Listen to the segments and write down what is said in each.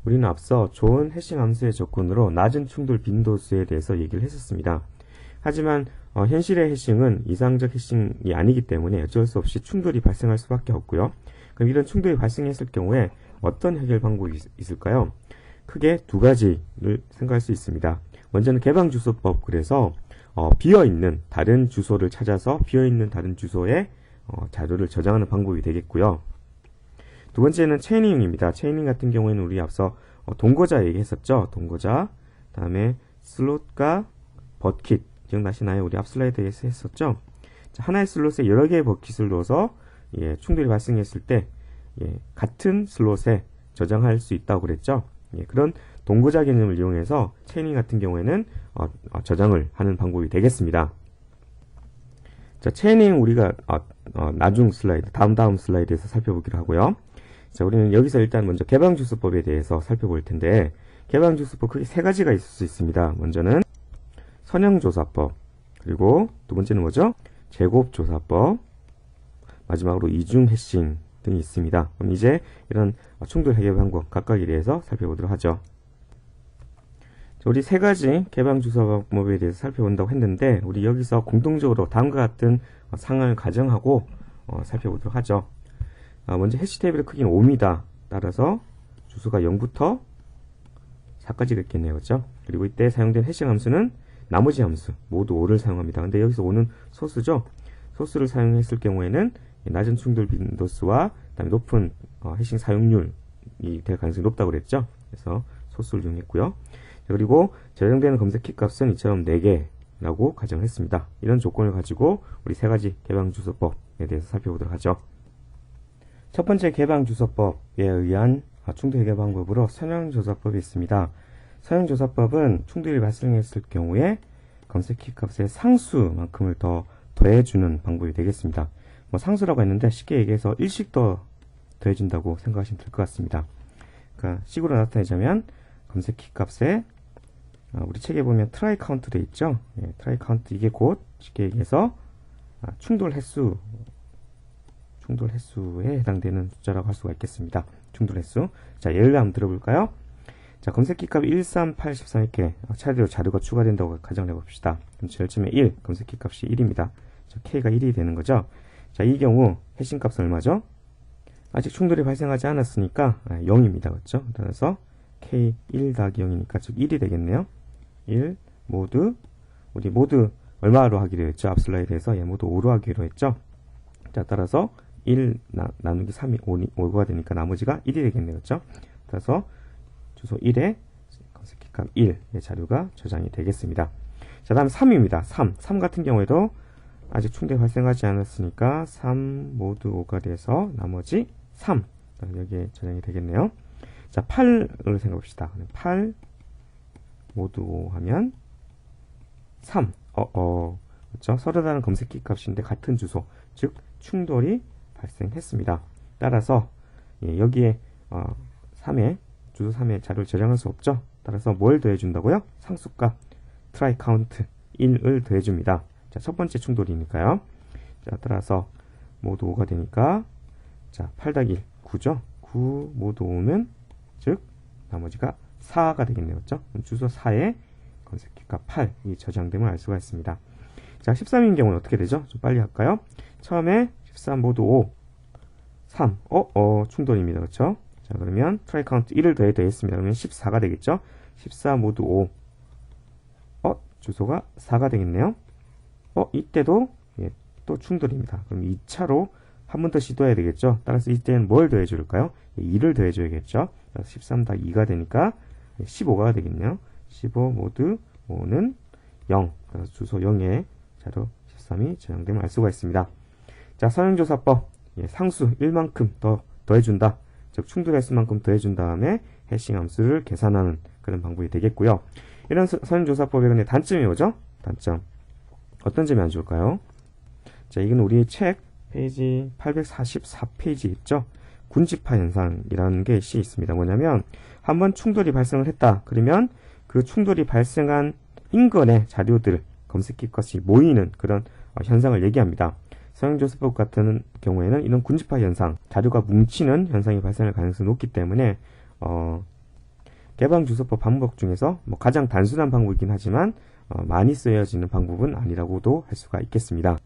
우리는 앞서 좋은 해싱 함수의 조건으로 낮은 충돌 빈도수에 대해서 얘기를 했었습니다. 하지만 현실의 해싱은 이상적 해싱이 아니기 때문에 어쩔 수 없이 충돌이 발생할 수밖에 없고요. 그럼 이런 충돌이 발생했을 경우에 어떤 해결 방법이 있을까요? 크게 두 가지를 생각할 수 있습니다. 먼저는 개방주소법, 그래서 비어있는 다른 주소를 찾아서 비어있는 다른 주소에 자료를 저장하는 방법이 되겠고요. 두 번째는 체이닝입니다. 체이닝 같은 경우에는 우리 앞서 동거자 얘기했었죠. 동거자, 다음에 슬롯과 버킷 기억나시나요? 우리 앞 슬라이드에서 했었죠. 자, 하나의 슬롯에 여러 개의 버킷을 넣어서 충돌이 발생했을 때 같은 슬롯에 저장할 수 있다고 그랬죠. 그런 동거자 개념을 이용해서 체이닝 같은 경우에는 저장을 하는 방법이 되겠습니다. 자, 체이닝 우리가 나중 슬라이드, 다음 슬라이드에서 살펴보기로 하고요. 자, 우리는 여기서 일단 먼저 개방주소법에 대해서 살펴볼 텐데, 개방주소법 크게 세 가지가 있을 수 있습니다. 먼저는 선형조사법, 그리고 두 번째는 뭐죠? 제곱조사법, 마지막으로 이중해싱 등이 있습니다. 그럼 이제 이런 충돌 해결 방법 각각에 대해서 살펴보도록 하죠. 자, 우리 세 가지 개방주소법에 대해서 살펴본다고 했는데, 우리 여기서 공통적으로 다음과 같은 상황을 가정하고 살펴보도록 하죠. 먼저 해시 테이블의 크기는 5입니다. 따라서 주소가 0부터 4까지 있겠네요. 그렇죠? 그리고 이때 사용된 해싱 함수는 나머지 함수 모두 5를 사용합니다. 근데 여기서 5는 소수죠. 소수를 사용했을 경우에는 낮은 충돌 빈도수와 그다음에 높은 해싱 사용률이 될 가능성이 높다고 그랬죠. 그래서 소수를 이용했고요. 그리고 저장되는 검색 키 값은 이처럼 4개라고 가정했습니다. 이런 조건을 가지고 우리 세 가지 개방주소법에 대해서 살펴보도록 하죠. 첫 번째 개방주소법에 의한 충돌 해결 방법으로 선형조사법이 있습니다. 선형조사법은 충돌이 발생했을 경우에 검색 키 값의 상수만큼을 더 더해주는 방법이 되겠습니다. 상수라고 했는데 쉽게 얘기해서 1씩 더 더해준다고 생각하시면 될 것 같습니다. 그러니까 식으로 나타내자면 검색 키 값에 우리 책에 보면 트라이 카운트 돼 있죠. 트라이 카운트, 이게 곧 쉽게 얘기해서 충돌 횟수에 해당되는 숫자라고 할 수가 있겠습니다. 충돌 횟수. 자, 예를 한번 들어볼까요? 자, 검색키 값이 1, 3, 8, 13 이렇게 차례로 자료가 추가된다고 가정을 해봅시다. 그럼 제일 처음에 1, 검색키 값이 1입니다. 자, K가 1이 되는 거죠. 자, 이 경우 해싱 값은 얼마죠? 아직 충돌이 발생하지 않았으니까 0입니다. 그렇죠? 따라서 K 1 더하기 0이니까 즉 1이 되겠네요. 1 우리 모두 얼마로 하기로 했죠? 앞 슬라이드에서 모두 5로 하기로 했죠? 자, 따라서 1 나누기 3이 5가 되니까 나머지가 1이 되겠네요. 그렇죠? 따라서 주소 1에 검색키 값 1의 자료가 저장이 되겠습니다. 자, 다음 3입니다. 3 같은 경우에도 아직 충돌이 발생하지 않았으니까 3 모두 5가 돼서 나머지 3 여기에 저장이 되겠네요. 자, 8을 생각해봅시다. 8 모두 5 하면 3 그렇죠? 서로 다른 검색키 값인데 같은 주소, 즉 충돌이 발생했습니다. 따라서 여기에 3에 주소 3에 자료를 저장할 수 없죠. 따라서 뭘 더해준다고요? 상수값 try count 1을 더해줍니다. 자, 첫 번째 충돌이니까요. 자, 따라서 모두 5가 되니까 자, 8 더하기 1, 9죠. 9 모두 5는 즉 나머지가 4가 되겠네요. 그렇죠? 그럼 주소 4에 검색키 값 8이 저장됨을 알 수가 있습니다. 자, 13인 경우는 어떻게 되죠? 좀 빨리 할까요? 처음에 13 모두 5, 3, 충돌입니다. 그렇죠? 자, 그러면 try count 1을 더했습니다. 그러면 14가 되겠죠? 14 모두 5, 주소가 4가 되겠네요. 이때도 또 충돌입니다. 그럼 2차로 한 번 더 시도해야 되겠죠? 따라서 이때는 뭘 더해줄까요? 2를 더해줘야겠죠? 13 더하기 2가 되니까 15가 되겠네요. 15 모두 5는 0. 그래서 주소 0에 자료 13이 저장됨을 알 수가 있습니다. 자, 선형조사법. 상수 1만큼 더 더해준다. 즉 충돌 횟수만큼 더해준 다음에 해싱 함수를 계산하는 그런 방법이 되겠고요. 이런 선형조사법의 근데 단점이 뭐죠? 단점. 어떤 점이 안 좋을까요? 자, 이건 우리의 책 페이지 844페이지 있죠? 군집화 현상이라는 게 있습니다. 뭐냐면 한번 충돌이 발생을 했다. 그러면 그 충돌이 발생한 인근의 자료들, 검색키 값이 모이는 그런 현상을 얘기합니다. 선형조사법 같은 경우에는 이런 군집화 현상, 자료가 뭉치는 현상이 발생할 가능성이 높기 때문에 개방주소법 방법 중에서 뭐 가장 단순한 방법이긴 하지만 많이 쓰여지는 방법은 아니라고도 할 수가 있겠습니다.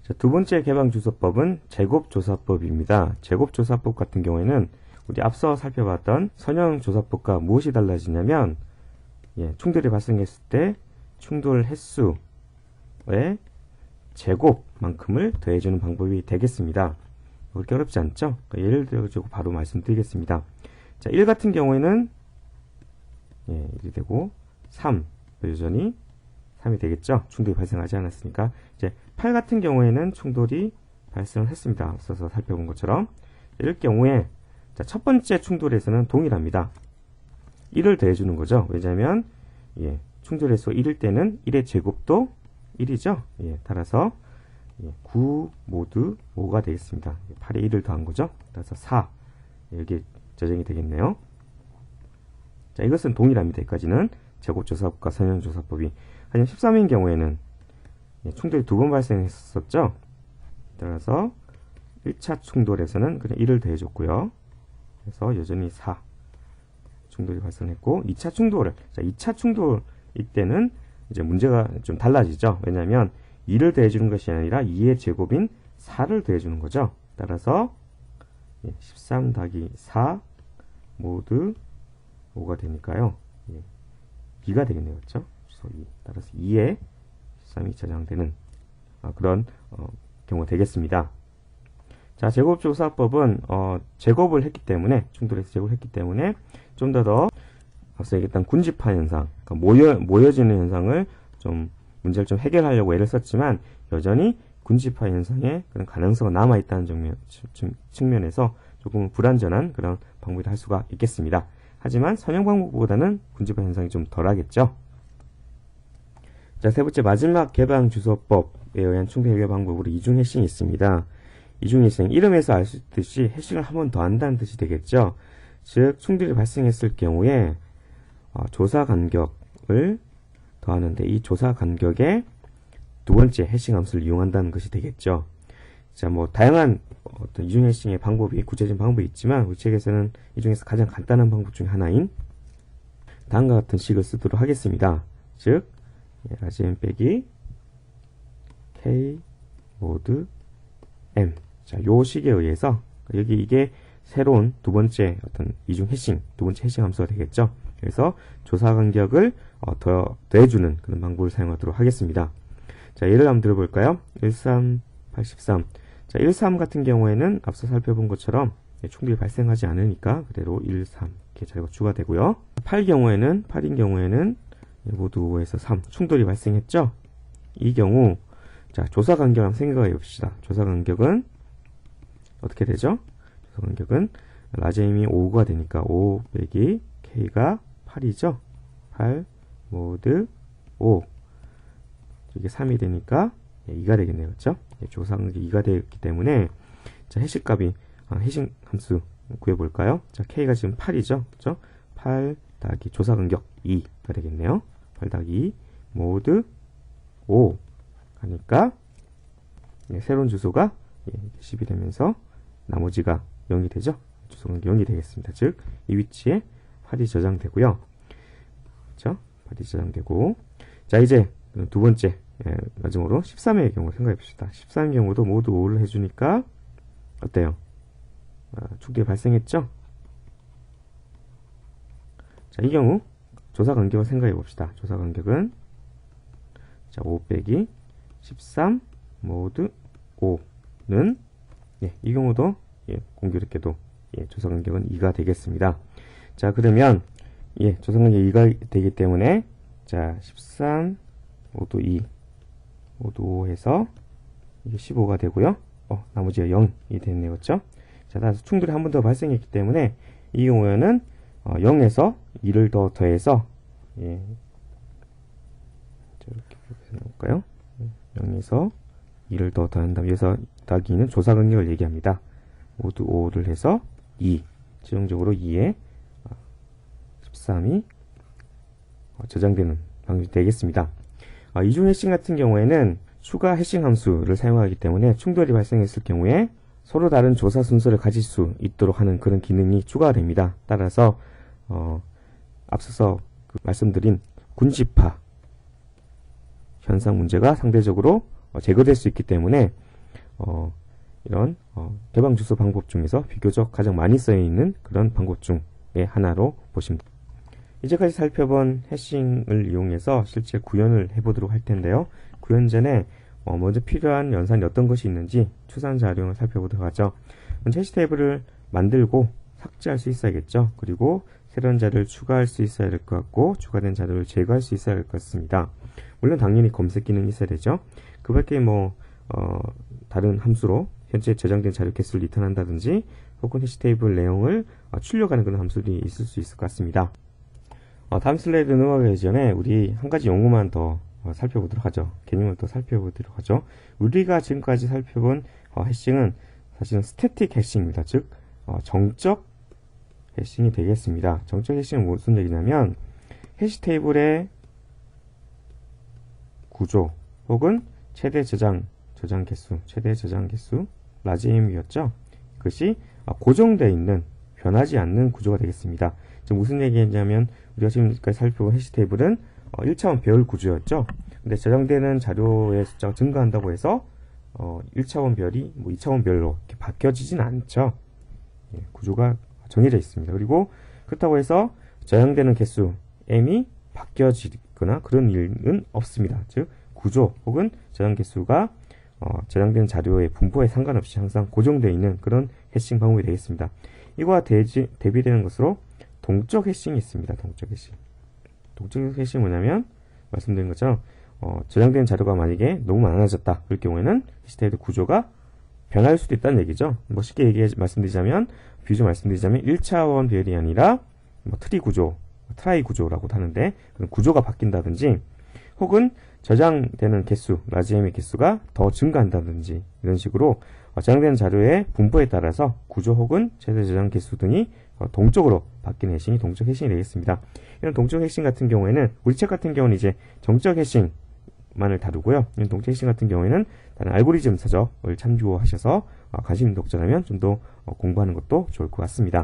자, 두 번째 개방주소법은 제곱조사법입니다. 제곱조사법 같은 경우에는 우리 앞서 살펴봤던 선형조사법과 무엇이 달라지냐면 충돌이 발생했을 때 충돌 횟수의 제곱만큼을 더해주는 방법이 되겠습니다. 그렇게 어렵지 않죠? 예를 들어주고 바로 말씀드리겠습니다. 자, 1 같은 경우에는 1이 되고 3 여전히 3이 되겠죠? 충돌이 발생하지 않았으니까. 이제 8 같은 경우에는 충돌이 발생을 했습니다. 앞서서 살펴본 것처럼. 이럴 경우에 자, 첫 번째 충돌에서는 동일합니다. 1을 더해주는 거죠. 왜냐하면 충돌 횟수가 1일 때는 1의 제곱도 1이죠. 따라서 9 모두 5가 되겠습니다. 8에 1을 더한 거죠. 따라서 4 여기 저장이 되겠네요. 자, 이것은 동일합니다. 여기까지는 제곱조사법과 선형조사법이. 하지만 13인 경우에는 충돌이 두 번 발생했었죠. 따라서 1차 충돌에서는 그냥 1을 더해줬고요. 그래서 여전히 4 충돌이 발생했고, 2차 충돌, 자, 2차 충돌일 때는 이제 문제가 좀 달라지죠. 왜냐하면 2를 더해주는 것이 아니라 2의 제곱인 4를 더해주는 거죠. 따라서 13 더하기 4 모두 5가 되니까요. 2가 되겠네요. 그렇죠? 따라서 2에 13이 저장되는 그런 경우가 되겠습니다. 자, 제곱조사법은 제곱을 했기 때문에, 충돌에서 제곱을 했기 때문에 좀 더 앞서 얘기했던 군집화 현상, 그러니까 모여지는 현상을 좀 문제를 좀 해결하려고 애를 썼지만 여전히 군집화 현상의 그런 가능성은 남아있다는 측면에서 조금 불완전한 그런 방법이라 할 수가 있겠습니다. 하지만 선형 방법보다는 군집화 현상이 좀 덜하겠죠. 자, 세 번째 마지막 개방주소법에 의한 충돌 해결 방법으로 이중 해싱이 있습니다. 이중 해싱, 이름에서 알 수 있듯이 해싱을 한 번 더 한다는 뜻이 되겠죠. 즉 충돌이 발생했을 경우에 조사 간격을 더하는데 이 조사 간격에 두 번째 해싱 함수를 이용한다는 것이 되겠죠. 자, 뭐 다양한 어떤 이중 해싱의 방법이 구체적인 방법이 있지만 우리 책에서는 이 중에서 가장 간단한 방법 중에 하나인 다음과 같은 식을 쓰도록 하겠습니다. 즉 라지 빼기 k 모드 m. 자, 요 식에 의해서 여기 이게 새로운 두 번째 어떤 이중 해싱, 두 번째 해싱 함수가 되겠죠. 그래서 조사 간격을 더해주는 그런 방법을 사용하도록 하겠습니다. 자, 예를 한번 들어볼까요? 13, 83. 자, 13 같은 경우에는 앞서 살펴본 것처럼 충돌이 발생하지 않으니까 그대로 13 이렇게 자료가 추가되고요. 8인 경우에는 모두 5에서 3 충돌이 발생했죠. 이 경우 자, 조사 간격을 한번 생각해 봅시다. 조사 간격은 어떻게 되죠? 조사 간격은 라지엠이 5가 되니까 5 빼기 k가 8이죠. 8 모드 5 이게 3이 되니까 2가 되겠네요. 그렇죠? 조사 간격이 2가 되었기 때문에 자, 해싱값이 해싱 함수 구해볼까요? 자, k가 지금 8이죠. 그렇죠? 8 더하기 조사 간격 2가 되겠네요. 8 더하기 2 모드 5 하니까 새로운 주소가 10이 되면서 나머지가 0이 되죠. 주소 간격 0이 되겠습니다. 즉 이 위치에 8이 저장되고요. 그렇죠? 8이 저장되고 자, 이제 두 번째 마지막으로 13의 경우 생각해 봅시다. 13의 경우도 모두 5를 해주니까 어때요? 충돌이 발생했죠? 자, 이 경우 조사 간격을 생각해 봅시다. 조사 간격은 자, 5 빼기 13 모드 5는 이 경우도 공교롭게도 조사 간격은 2가 되겠습니다. 자, 그러면 조사 간격이 2가 되기 때문에 자, 13 모두 2 모두 5 해서 이게 15가 되고요. 나머지가 0이 됐네요. 그렇죠? 자, 따라서 충돌이 한 번 더 발생했기 때문에 이 경우에는 0에서 2를 더 더해서 이렇게 해볼까요? 0에서 2를 더 더한다면 여기서 더하기 2는 조사 간격을 얘기합니다. 모두 5를 해서 2 최종적으로 2에 13이 저장되는 방식이 되겠습니다. 이중 해싱 같은 경우에는 추가 해싱 함수를 사용하기 때문에 충돌이 발생했을 경우에 서로 다른 조사 순서를 가질 수 있도록 하는 그런 기능이 추가가 됩니다. 따라서 앞서서 말씀드린 군집화 현상 문제가 상대적으로 제거될 수 있기 때문에 이런 개방 주소 방법 중에서 비교적 가장 많이 쓰여 있는 그런 방법 중의 하나로 보시면 됩니다. 이제까지 살펴본 해싱을 이용해서 실제 구현을 해보도록 할 텐데요. 구현 전에 먼저 필요한 연산이 어떤 것이 있는지 추산 자료를 살펴보도록 하죠. 먼저 해시 테이블을 만들고 삭제할 수 있어야겠죠. 그리고 새로운 자료를 추가할 수 있어야 될 것 같고, 추가된 자료를 제거할 수 있어야 될 것 같습니다. 물론 당연히 검색 기능이 있어야 되죠. 그 밖에 다른 함수로 현재 저장된 자료 개수를 리턴한다든지 혹은 해시 테이블 내용을 출력하는 그런 함수들이 있을 수 있을 것 같습니다. 다음 슬라이드 넘어가기 전에 우리 한 가지 용어만 더 살펴보도록 하죠. 개념을 더 살펴보도록 하죠. 우리가 지금까지 살펴본 해싱은 사실은 스태틱 해싱입니다. 즉 정적 해싱이 되겠습니다. 정적 해싱은 무슨 얘기냐면 해시 테이블의 구조 혹은 최대 저장 개수 라지 M이었죠. 그것이 고정되어 있는 변하지 않는 구조가 되겠습니다. 지금 무슨 얘기냐면 우리가 지금까지 살펴본 해시 테이블은 1차원 배열 구조였죠. 근데 저장되는 자료의 숫자가 증가한다고 해서 1차원 별이 2차원 별로 이렇게 바뀌어지진 않죠. 구조가 정해져 있습니다. 그리고 그렇다고 해서 저장되는 개수 m이 바뀌어지거나 그런 일은 없습니다. 즉 구조 혹은 저장 개수가 저장된 자료의 분포에 상관없이 항상 고정되어 있는 그런 해싱 방법이 되겠습니다. 이거와 대비되는 것으로 동적 해싱이 있습니다. 동적 해싱이 뭐냐면 말씀드린 것처럼 저장된 자료가 만약에 너무 많아졌다. 그럴 경우에는 해시 테이블 구조가 변할 수도 있다는 얘기죠. 쉽게 말씀드리자면 1차원 배열이 아니라 트리 구조, 트라이 구조라고 하는데 그런 구조가 바뀐다든지 혹은 저장되는 개수, 라지 M의 개수가 더 증가한다든지 이런 식으로 저장되는 자료의 분포에 따라서 구조 혹은 최대 저장 개수 등이 동적으로 바뀌는 해싱이 동적 해싱이 되겠습니다. 이런 동적 해싱 같은 경우에는 우리 책 같은 경우는 이제 정적 해싱만을 다루고요. 이런 동적 해싱 같은 경우에는 다른 알고리즘 서적을 참조하셔서 관심 있는 독자라면 좀 더 공부하는 것도 좋을 것 같습니다.